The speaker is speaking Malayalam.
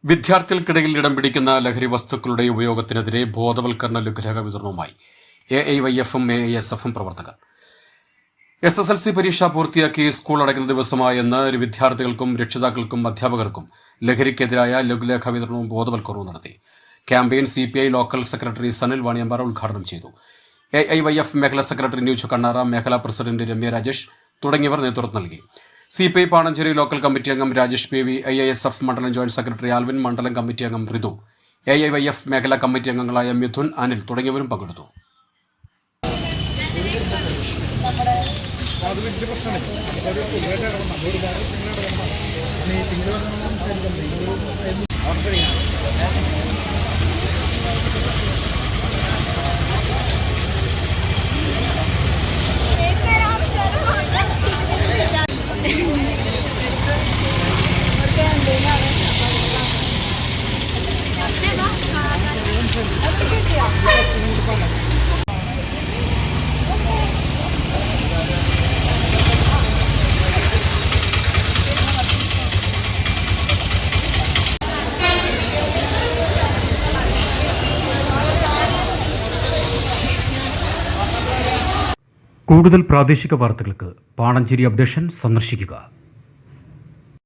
വിദ്യാർത്ഥികൾക്കിടയിൽ ഇടം പിടിക്കുന്ന ലഹരി വസ്തുക്കളുടെ ഉപയോഗത്തിനെതിരെ ബോധവൽക്കരണ ലഘുലേഖ വിതരണവുമായി AIYF-ഉം AISF-ഉം പ്രവർത്തകർ. SSLC പരീക്ഷ പൂർത്തിയാക്കി സ്കൂൾ അടയ്ക്കുന്ന ദിവസമായെന്ന് വിദ്യാർത്ഥികൾക്കും രക്ഷിതാക്കൾക്കും അധ്യാപകർക്കും ലഹരിക്കെതിരായ ലഘുലേഖ വിതരണവും ബോധവൽക്കരണവും നടത്തി. Campaign CPI local secretary Sanil Vaniyampara ഉദ്ഘാടനം ചെയ്തു. AIYF മേഖലാ സെക്രട്ടറി ന്യൂജു കണ്ണാറ, മേഖലാ പ്രസിഡന്റ് രമ്യ രാജേഷ് തുടങ്ങിയവർ നേതൃത്വം നൽകി. CPI പാണഞ്ചേരി ലോക്കൽ കമ്മിറ്റി അംഗം രാജേഷ് PV, AISF മണ്ഡലം ജോയിന്റ് സെക്രട്ടറി ആൽവിൻ, മണ്ഡലം കമ്മിറ്റി അംഗം ഋതു, AIYF മേഖലാ കമ്മിറ്റി അംഗങ്ങളായ മിഥുൻ, അനിൽ തുടങ്ങിയവരും പങ്കെടുത്തു. കൂടുതൽ പ്രാദേശിക വാർത്തകൾക്ക് പാണഞ്ചേരി അപ്ഡേഷൻ സന്ദർശിക്കുക.